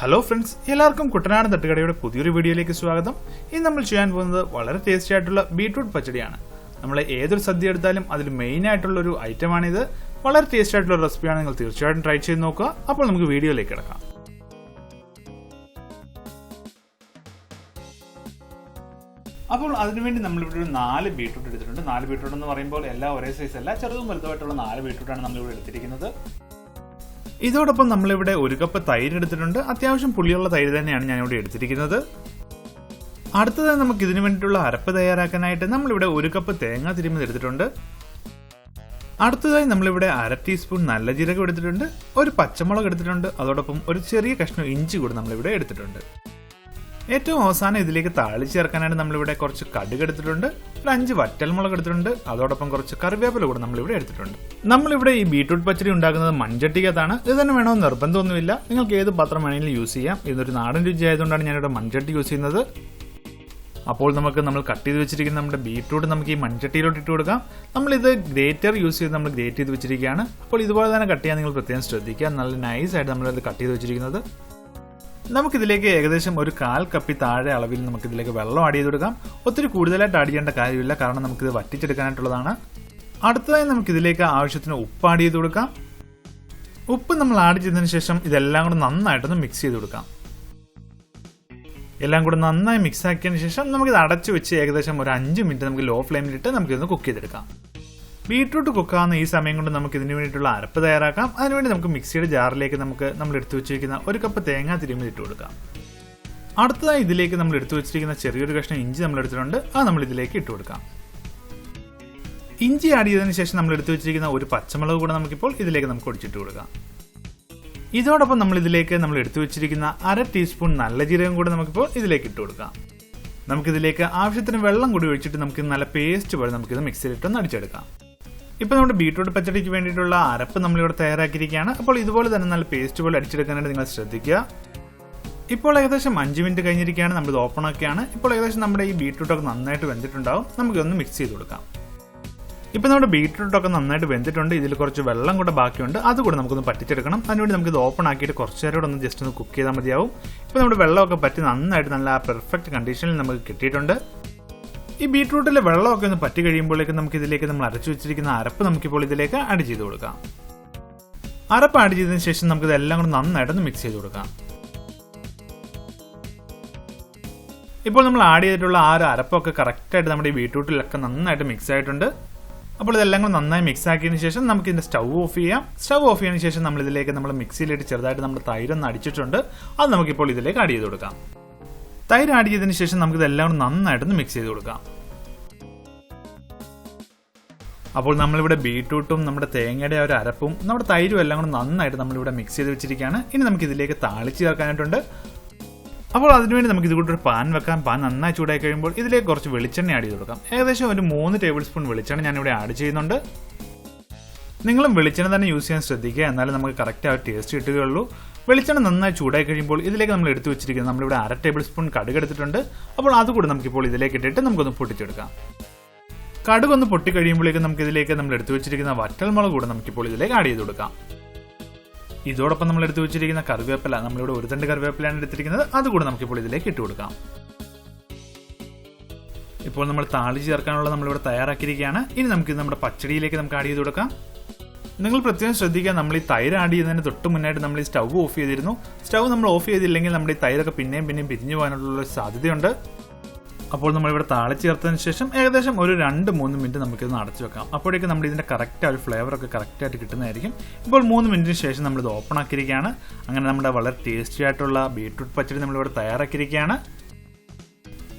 Hello friends, എല്ലാവർക്കും കുട്ടനാടൻ തട്ടുകടയുടെ പുതിയൊരു വീഡിയോയിലേക്ക് സ്വാഗതം. ഇന്ന് നമ്മൾ ചെയ്യാൻ പോകുന്നത് വളരെ ടേസ്റ്റി ആയിട്ടുള്ള ബീട്രൂട്ട് പച്ചടിയാണ്. നമ്മൾ ഏതൊരു സദ്യ എടുത്താലും അതിൽ മെയിൻ ആയിട്ടുള്ളൊരു ഐറ്റമാണിത്. വളരെ ടേസ്റ്റി ആയിട്ടുള്ള റെസിപ്പിയാണ്. നിങ്ങൾ തീർച്ചയായിട്ടും ട്രൈ ചെയ്ത് നോക്കുക. അപ്പോൾ നമുക്ക് വീഡിയോയിലേക്ക് കിടക്കാം. അപ്പോൾ അതിനുവേണ്ടി നമ്മളിവിടെ ഒരു 4 ബീട്രൂട്ട് എടുത്തിട്ടുണ്ട്. 4 ബീട്രൂട്ട് എന്ന് പറയുമ്പോൾ എല്ലാം ഒരേ സൈസ് അല്ല, ചെറുതും വലുതുമായിട്ടുള്ള 4 ബീട്രൂട്ടാണ് നമ്മളിവിടെ എടുത്തിരിക്കുന്നത്. ഇതോടൊപ്പം നമ്മളിവിടെ 1 കപ്പ് തൈര് എടുത്തിട്ടുണ്ട്. അത്യാവശ്യം പുളിയുള്ള തൈര് തന്നെയാണ് ഞാനിവിടെ എടുത്തിരിക്കുന്നത്. അടുത്തതായി നമുക്ക് ഇതിനു വേണ്ടിയിട്ടുള്ള അരപ്പ് തയ്യാറാക്കാനായിട്ട് നമ്മളിവിടെ 1 കപ്പ് തേങ്ങ തിരുമ്മി എടുത്തിട്ടുണ്ട്. അടുത്തതായി നമ്മളിവിടെ 1/2 ടീസ്പൂൺ നല്ല ജീരകം എടുത്തിട്ടുണ്ട്. ഒരു പച്ചമുളക് എടുത്തിട്ടുണ്ട്. അതോടൊപ്പം ഒരു ചെറിയ കഷ്ണം ഇഞ്ചി കൂടി നമ്മളിവിടെ എടുത്തിട്ടുണ്ട്. ഏറ്റവും അവസാനം ഇതിലേക്ക് താളിച്ച് ചേർക്കാനായിട്ട് നമ്മളിവിടെ കുറച്ച് കടുക് എടുത്തിട്ടുണ്ട്. ഒരു 5 വറ്റൽമുളക് എടുത്തിട്ടുണ്ട്. അതോടൊപ്പം കുറച്ച് കറിവേപ്പില കൂടെ നമ്മളിവിടെ എടുത്തിട്ടുണ്ട്. നമ്മളിവിടെ ഈ ബീട്രൂട്ട് പച്ചടി ഉണ്ടാക്കുന്നത് മൺചട്ടിക്കകത്താണ്. ഇത് തന്നെ വേണമെന്ന് നിർബന്ധമൊന്നുമില്ല. നിങ്ങൾക്ക് ഏത് പാത്രം വേണമെങ്കിലും യൂസ് ചെയ്യാം. ഇതൊരു നാടൻ രുചി ആയതുകൊണ്ടാണ് ഞാനിവിടെ മൺചട്ടി യൂസ് ചെയ്യുന്നത്. അപ്പോൾ നമ്മൾ കട്ട് ചെയ്ത് വെച്ചിരിക്കുന്ന നമ്മുടെ ബീട്രൂട്ട് നമുക്ക് ഈ മൺചട്ടിയിലോട്ട് ഇട്ട് കൊടുക്കാം. നമ്മളിത് ഗ്രേറ്റർ യൂസ് ചെയ്ത് നമ്മൾ ഗ്രേറ്റ് ചെയ്ത് വെച്ചിരിക്കുകയാണ്. അപ്പോൾ ഇതുപോലെ തന്നെ കട്ട് ചെയ്യാൻ നിങ്ങൾ പ്രത്യേകം ശ്രദ്ധിക്കുക. നല്ല നൈസായിട്ട് നമ്മളിത് കട്ട് ചെയ്ത് വെച്ചിരിക്കുന്നത്. നമുക്കിതിലേക്ക് ഏകദേശം ഒരു 1/4 കപ്പ് താഴെ അളവിൽ നമുക്കിതിലേക്ക് വെള്ളം ആഡ് ചെയ്ത് കൊടുക്കാം. ഒത്തിരി കൂടുതലായിട്ട് ആഡ് ചെയ്യേണ്ട കാര്യമില്ല, കാരണം നമുക്കിത് വറ്റിച്ചെടുക്കാനായിട്ടുള്ളതാണ്. അടുത്തതായി നമുക്കിതിലേക്ക് ആവശ്യത്തിന് ഉപ്പ് ആഡ് ചെയ്ത് കൊടുക്കാം. ഉപ്പ് നമ്മൾ ആഡ് ചെയ്തതിനു ശേഷം ഇതെല്ലാം കൂടെ നന്നായിട്ടൊന്ന് മിക്സ് ചെയ്ത് കൊടുക്കാം. എല്ലാം കൂടെ നന്നായി മിക്സ് ആക്കിയതിനു ശേഷം നമുക്കിത് അടച്ചു വെച്ച് ഏകദേശം ഒരു 5 മിനിറ്റ് നമുക്ക് ലോ ഫ്ലെയിമിലിട്ട് നമുക്കിതൊന്ന് കുക്ക് ചെയ്തെടുക്കാം. ബീട്രൂട്ട് കുക്കാവുന്ന ഈ സമയം കൊണ്ട് നമുക്ക് ഇതിന് വേണ്ടിയിട്ടുള്ള അരപ്പ് തയ്യാറാക്കാം. അതിനുവേണ്ടി നമുക്ക് മിക്സിയുടെ ജാറിലേക്ക് നമ്മൾ എടുത്തു വെച്ചിരിക്കുന്ന 1 കപ്പ് തേങ്ങ തിരുമ്മി ഇട്ട് കൊടുക്കാം. അടുത്തതായി ഇതിലേക്ക് നമ്മൾ എടുത്തു വെച്ചിരിക്കുന്ന ചെറിയൊരു കഷ്ണം ഇഞ്ചി നമ്മൾ എടുത്തിട്ടുണ്ട്. അത് നമ്മൾ ഇതിലേക്ക് ഇട്ട് കൊടുക്കാം. ഇഞ്ചി ആഡ് ചെയ്തതിനു ശേഷം നമ്മൾ എടുത്തു വെച്ചിരിക്കുന്ന ഒരു പച്ചമുളക് കൂടെ നമുക്കിപ്പോൾ ഇതിലേക്ക് നമുക്ക് ഒടിച്ചിട്ട് കൊടുക്കാം. ഇതോടൊപ്പം നമ്മൾ എടുത്തു വെച്ചിരിക്കുന്ന 1/2 ടീസ്പൂൺ നല്ല ജീരകം കൂടെ നമുക്കിപ്പോൾ ഇതിലേക്ക് ഇട്ട് കൊടുക്കാം. നമുക്കിതിലേക്ക് ആവശ്യത്തിന് വെള്ളം കൂടി ഒഴിച്ചിട്ട് നമുക്ക് നല്ല പേസ്റ്റ് പോലെ നമുക്കിത് മിക്സിയിലിട്ടൊന്ന് അടിച്ചെടുക്കാം. ഇപ്പോൾ നമ്മുടെ ബീട്രൂട്ട് പച്ചടിക്ക് വേണ്ടിയിട്ടുള്ള അരപ്പ് നമ്മളിവിടെ തയ്യാറാക്കിയിരിക്കുകയാണ്. അപ്പോൾ ഇതുപോലെ തന്നെ നല്ല പേസ്റ്റ് പോലെ അടിച്ചെടുക്കാനായിട്ട് നിങ്ങൾ ശ്രദ്ധിക്കുക. ഇപ്പോൾ ഏകദേശം 5 മിനിറ്റ് കഴിഞ്ഞിരിക്കുകയാണ്. നമ്മളിത് ഓപ്പൺ ആക്കിയാണ്. ഇപ്പോൾ ഏകദേശം നമ്മുടെ ഈ ബീട്രൂട്ടൊക്കെ നന്നായിട്ട് വെന്തിട്ടുണ്ടാവും. നമുക്കൊന്ന് മിക്സ് ചെയ്ത് കൊടുക്കാം. ഇപ്പോൾ നമ്മുടെ ബീട്രൂട്ടൊക്കെ നന്നായിട്ട് വെന്തിട്ടുണ്ട്. ഇതിൽ കുറച്ച് വെള്ളം കൂടെ ബാക്കിയുണ്ട്. അതുകൂടെ നമുക്കൊന്ന് പറ്റിച്ചെടുക്കണം. അതിനുവേണ്ടി നമുക്കിത് ഓപ്പൺ ആക്കിയിട്ട് കുറച്ച് നേരം ഒന്ന് ജസ്റ്റ് ഒന്ന് കുക്ക് ചെയ്താൽ മതിയാവും. ഇപ്പോൾ നമ്മുടെ വെള്ളമൊക്കെ പറ്റി നന്നായിട്ട് നല്ല പെർഫെക്റ്റ് കണ്ടീഷനിൽ നമുക്ക് കിട്ടിയിട്ടുണ്ട്. ഈ ബീട്രൂട്ടിലെ വെള്ളമൊക്കെ ഒന്ന് പറ്റി കഴിയുമ്പോഴേക്കും നമുക്കിതിലേക്ക് നമ്മൾ അരച്ചു വെച്ചിരിക്കുന്ന അരപ്പ് നമുക്കിപ്പോൾ ഇതിലേക്ക് ആഡ് ചെയ്ത് കൊടുക്കാം. അരപ്പ് ആഡ് ചെയ്തതിനു ശേഷം നമുക്കിതെല്ലാം കൂടെ നന്നായിട്ടൊന്ന് മിക്സ് ചെയ്ത് കൊടുക്കാം. ഇപ്പോൾ നമ്മൾ ആഡ് ചെയ്തിട്ടുള്ള ആ ഒരു അരപ്പൊക്കെ കറക്റ്റായിട്ട് നമ്മുടെ ഈ ബീട്രൂട്ടിലൊക്കെ നന്നായിട്ട് മിക്സ് ആയിട്ടുണ്ട്. അപ്പോൾ ഇതെല്ലാം കൂടെ നന്നായി മിക്സ് ആക്കിയതിനു ശേഷം നമുക്ക് ഇതിന്റെ സ്റ്റൗ ഓഫ് ചെയ്യാം. സ്റ്റൗ ഓഫ് ചെയ്തതിനു ശേഷം നമ്മൾ ഇതിലേക്ക് നമ്മൾ മിക്സിയിലിട്ട് ചെറുതായിട്ട് നമ്മുടെ തൈരൊന്ന് അടിച്ചിട്ടുണ്ട്. അത് നമുക്കിപ്പോൾ ഇതിലേക്ക് ആഡ് ചെയ്ത് കൊടുക്കാം. തൈര് ആഡ് ചെയ്തതിനു ശേഷം നമുക്ക് ഇതെല്ലാം കൂടെ നന്നായിട്ടൊന്ന് മിക്സ് ചെയ്ത് കൊടുക്കാം. അപ്പോൾ നമ്മളിവിടെ ബീട്രൂട്ടും നമ്മുടെ തേങ്ങയുടെ ഒരു അരപ്പും നമ്മുടെ തൈരും എല്ലാം കൂടെ നന്നായിട്ട് നമ്മളിവിടെ മിക്സ് ചെയ്ത് വെച്ചിരിക്കുകയാണ്. ഇനി നമുക്ക് ഇതിലേക്ക് താളിച്ച് ചേർക്കാനായിട്ടുണ്ട്. അപ്പോൾ അതിനുവേണ്ടി നമുക്ക് ഇതുകൂടെ ഒരു പാൻ വെക്കാം. പാൻ നന്നായി ചൂടായി കഴിയുമ്പോൾ ഇതിലേക്ക് കുറച്ച് വെളിച്ചെണ്ണ ആഡ് ചെയ്ത് കൊടുക്കാം. ഏകദേശം ഒരു 3 ടേബിൾ സ്പൂൺ വെളിച്ചെണ്ണ ഞാനിവിടെ ആഡ് ചെയ്യുന്നുണ്ട്. നിങ്ങളും വെളിച്ചെണ്ണ തന്നെ യൂസ് ചെയ്യാൻ ശ്രദ്ധിക്കുക, എന്നാലും നമുക്ക് കറക്റ്റ് ആ ടേസ്റ്റ് കിട്ടുകയുള്ളൂ. വെളിച്ചെണ്ണ നന്നായി ചൂടായി കഴിയുമ്പോൾ ഇതിലേക്ക് നമ്മൾ എടുത്തു വെച്ചിരിക്കുന്നത് നമ്മളിവിടെ 1/2 ടേബിൾ സ്പൂൺ കടുക് എടുത്തിട്ടുണ്ട്. അപ്പോൾ അതുകൂടി നമുക്കിപ്പോൾ ഇതിലേക്ക് ഇട്ടിട്ട് നമുക്കൊന്ന് പൊട്ടിച്ചെടുക്കാം. കടുകൊന്ന് പൊട്ടി കഴിയുമ്പോഴേക്കും നമുക്കിതിലേക്ക് നമ്മൾ എടുത്തു വെച്ചിരിക്കുന്ന വറ്റൽമുളക് കൂടെ നമുക്കിപ്പോൾ ഇതിലേക്ക് ആഡ് ചെയ്ത് കൊടുക്കാം. ഇതോടൊപ്പം നമ്മൾ എടുത്തു വെച്ചിരിക്കുന്ന കറിവേപ്പില, നമ്മളിവിടെ 1 തണ്ട് കറിവേപ്പിലാണ് എടുത്തിരിക്കുന്നത്. അതുകൂടെ നമുക്കിപ്പോൾ ഇതിലേക്ക് ഇട്ട് കൊടുക്കാം. ഇപ്പോൾ നമ്മൾ താളി ചേർക്കാനുള്ള നമ്മളിവിടെ തയ്യാറാക്കിയിരിക്കുകയാണ്. ഇനി നമുക്ക് നമ്മുടെ പച്ചടിയിലേക്ക് നമുക്ക് ആഡ് ചെയ്ത് കൊടുക്കാം. നിങ്ങൾ പ്രത്യേകം ശ്രദ്ധിക്കുക, നമ്മൾ ഈ തൈര് ആഡ് ചെയ്യുന്നതിന് തൊട്ട് മുന്നായിട്ട് നമ്മൾ ഈ സ്റ്റൗ ഓഫ് ചെയ്തിരുന്നു. സ്റ്റൗ നമ്മൾ ഓഫ് ചെയ്തില്ലെങ്കിൽ നമ്മുടെ ഈ തൈരൊക്കെ പിന്നെയും പിരിഞ്ഞു പോകാനുള്ള സാധ്യതയുണ്ട്. അപ്പോൾ നമ്മളിവിടെ താളിച്ച് ചേർത്തതിന് ശേഷം ഏകദേശം ഒരു 2-3 മിനിറ്റ് നമുക്കിത് അടച്ചു വെക്കാം. അപ്പോഴേക്കും നമ്മൾ ഇതിന്റെ കറക്റ്റ് ഒരു ഫ്ലേവറൊക്കെ കറക്റ്റായിട്ട് കിട്ടുന്നതായിരിക്കും. ഇപ്പോൾ 3 മിനിറ്റിന് ശേഷം നമ്മളിത് ഓപ്പൺ ആക്കിയിരിക്കുകയാണ്. അങ്ങനെ നമ്മുടെ വളരെ ടേസ്റ്റി ആയിട്ടുള്ള ബീട്രൂട്ട് പച്ചടി നമ്മളിവിടെ തയ്യാറാക്കിയിരിക്കുകയാണ്.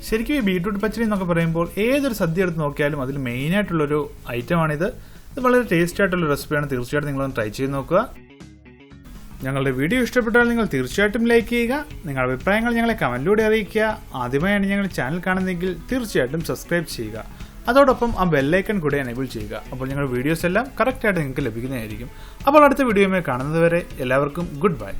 ശരിക്കും ഈ ബീട്രൂട്ട് പച്ചടി എന്നൊക്കെ പറയുമ്പോൾ ഏതൊരു സദ്യ എടുത്ത് നോക്കിയാലും അതിൽ മെയിനായിട്ടുള്ളൊരു ഐറ്റമാണിത്. ഇത് വളരെ ടേസ്റ്റി ആയിട്ടുള്ള റെസിപ്പിയാണ്. തീർച്ചയായിട്ടും നിങ്ങളൊന്ന് ട്രൈ ചെയ്ത് നോക്കുക. ഞങ്ങളുടെ വീഡിയോ ഇഷ്ടപ്പെട്ടാൽ നിങ്ങൾ തീർച്ചയായിട്ടും ലൈക്ക് ചെയ്യുക. നിങ്ങളുടെ അഭിപ്രായങ്ങൾ ഞങ്ങളെ കമന്റിലൂടെ അറിയിക്കുക. ആദ്യമായാണ് ഞങ്ങൾ ചാനൽ കാണുന്നതെങ്കിൽ തീർച്ചയായിട്ടും സബ്സ്ക്രൈബ് ചെയ്യുക. അതോടൊപ്പം ആ ബെല്ലൈക്കൺ കൂടെ എനേബിൾ ചെയ്യുക. അപ്പോൾ ഞങ്ങളുടെ വീഡിയോസ് എല്ലാം കറക്റ്റായിട്ട് നിങ്ങൾക്ക് ലഭിക്കുന്നതായിരിക്കും. അപ്പോൾ അടുത്ത വീഡിയോയുമായി കാണുന്നതുവരെ എല്ലാവർക്കും ഗുഡ് ബൈ.